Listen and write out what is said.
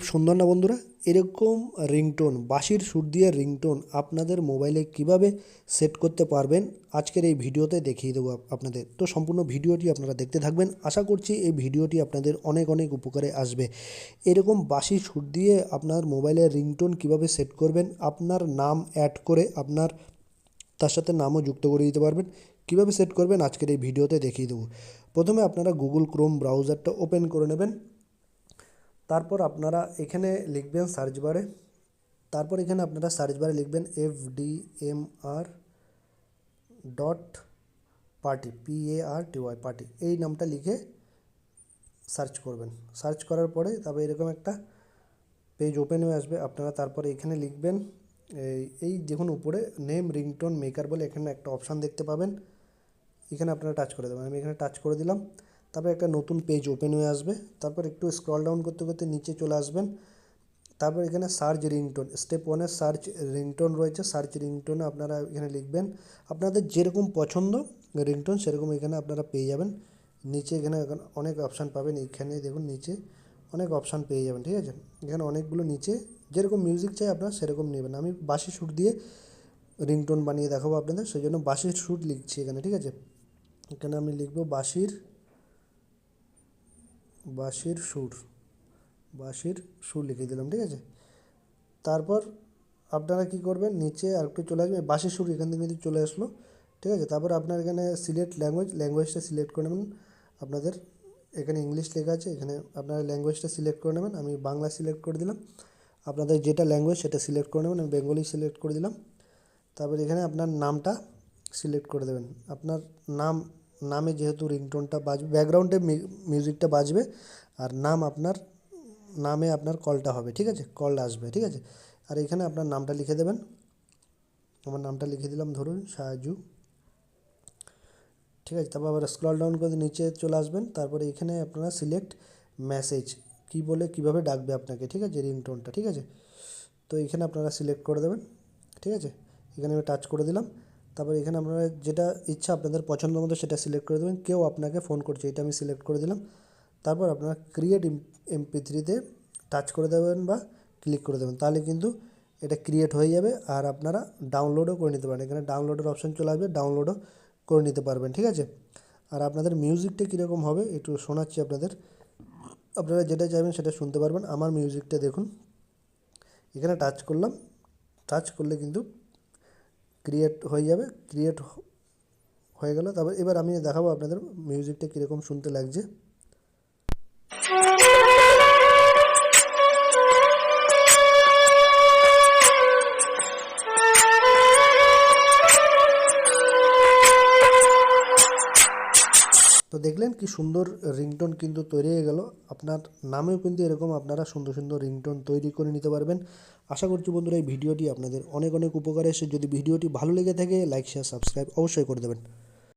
খুব সুন্দর না বন্ধুরা? এরকম রিংটোন, বাঁশির সুর দিয়ে রিংটোন আপনাদের মোবাইলে কিভাবে সেট করতে পারবেন আজকের এই ভিডিওতে দেখিয়ে দেবো আপনাদের। তো সম্পূর্ণ ভিডিওটি আপনারা দেখতে থাকবেন। আশা করছি এই ভিডিওটি আপনাদের অনেক অনেক উপকারে আসবে। এরকম বাঁশির সুর দিয়ে আপনার মোবাইলে রিংটোন কিভাবে সেট করবেন, আপনার নাম অ্যাড করে আপনার তার সাথে নামও যুক্ত করে দিতে পারবেন। কিভাবে সেট করবেন আজকের এই ভিডিওতে দেখিয়ে দেবো। প্রথমে আপনারা গুগল ক্রোম ব্রাউজারটা ওপেন করে নেবেন। তারপর আপনারা এখানে লিখবেন সার্চ বারে, তারপর এখানে আপনারা সার্চ বারে লিখবেন FDMR dot party, PARTY party, এই নামটা লিখে সার্চ করবেন। সার্চ করার পরে তারপরে এরকম একটা পেজ ওপেন হয়ে আসবে। আপনারা তারপরে এখানে লিখবেন এই দেখুন উপরে নেম রিংটোন মেকার বলে এখানে একটা অপশান দেখতে পাবেন। এখানে আপনারা টাচ করে দেবেন। আমি এখানে টাচ করে দিলাম। তারপরে একটা নতুন পেজ ওপেন হয়ে আসবে। তারপর একটু স্ক্রল ডাউন করতে করতে নিচে চলে আসবেন। তারপর এখানে সার্চ রিংটোন, স্টেপ 1-এ সার্চ রিংটোন রয়েছে। সার্চ রিংটোনে আপনারা এখানে লিখবেন আপনাদের যেরকম পছন্দ রিংটোন সেরকম এখানে আপনারা পেয়ে যাবেন। নিচে এখানে অনেক অপশান পাবেন। এইখানে দেখুন নিচে অনেক অপশান পেয়ে যাবেন, ঠিক আছে? এখানে অনেকগুলো নিচে যেরকম মিউজিক চাই আপনারা সেরকম নেবেন। আমি বাঁশি সুর দিয়ে রিংটোন বানিয়ে দেখাবো আপনাদের, সেই জন্য বাঁশির সুর লিখছি এখানে, ঠিক আছে? এখানে আমি লিখব বাঁশির সুর লিখে দিলাম, ঠিক আছে? তারপর আপনারা কি করবেন, নিচে আর একটু চলে আসবে, বাঁশির সুর এখান থেকে কিন্তু চলে আসলো, ঠিক আছে? তারপর আপনার এখানে সিলেক্ট ল্যাঙ্গুয়েজটা সিলেক্ট করে নেবেন। আপনাদের এখানে ইংলিশ লেখা আছে, এখানে আপনারা ল্যাঙ্গুয়েজটা সিলেক্ট করে নেবেন। আমি বাংলা সিলেক্ট করে দিলাম। আপনাদের যেটা ল্যাঙ্গুয়েজ সেটা সিলেক্ট করে নেবেন। আমি বেঙ্গলি সিলেক্ট করে দিলাম। তারপর এখানে আপনার নামটা সিলেক্ট করে দেবেন। আপনার নামে যেহেতু রিংটোনটা বাজবে, ব্যাকগ্রাউন্ডে মিউজিকটা বাজবে, আর আপনার নামে আপনার কলটা হবে, ঠিক আছে? কল আসবে, ঠিক আছে? আর এখানে আপনার নামটা লিখে দেবেন। আমার নামটা লিখে দিলাম, ধরুন সাজু, ঠিক আছে? তারপর আবার স্ক্রল ডাউন করে নিচে চলে আসবেন। তারপরে এখানে আপনারা সিলেক্ট মেসেজ কীভাবে ডাকবে আপনাকে, ঠিক আছে? রিংটোনটা, ঠিক আছে? তো এখানে আপনারা সিলেক্ট করে দেবেন, ঠিক আছে? এখানে আমি টাচ করে দিলাম। তারপর এখানে আপনারা যেটা ইচ্ছা আপনাদের পছন্দ মতো সেটা সিলেক্ট করে দেবেন। কেউ আপনাকে ফোন করছে, এটা আমি সিলেক্ট করে দিলাম। তারপর আপনারা ক্রিয়েট MP3-তে টাচ করে দেবেন বা ক্লিক করে দেবেন, তাহলে কিন্তু এটা ক্রিয়েট হয়ে যাবে। আর আপনারা ডাউনলোডও করে নিতে পারেন। এখানে ডাউনলোডের অপশান চলে আসবে, ডাউনলোডও করে নিতে পারবেন, ঠিক আছে? আর আপনাদের মিউজিকটা কীরকম হবে একটু শোনাচ্ছি আপনাদের। আপনারা যেটা চাইবেন সেটা শুনতে পারবেন। আমার মিউজিকটা দেখুন, এখানে টাচ করলাম। টাচ করলে কিন্তু ক্রিয়েট হয়ে যাবে, ক্রিয়েট হয়ে গেল। তারপর এবার আমি দেখাবো আপনাদের মিউজিকটা কীরকম শুনতে লাগছে। তো দেখলেন কি সুন্দর রিংটোন কিন্তু তৈরি হয়ে গেল। আপনার নামেও কিন্তু এরকম আপনারা সুন্দর সুন্দর রিংটোন তৈরি করে নিতে পারবেন। আশা করছি বন্ধুরা এই ভিডিওটি আপনাদের অনেক অনেক উপকারে এসে। যদি ভিডিওটি ভালো লেগে থাকে লাইক শেয়ার সাবস্ক্রাইব অবশ্যই করে দেবেন।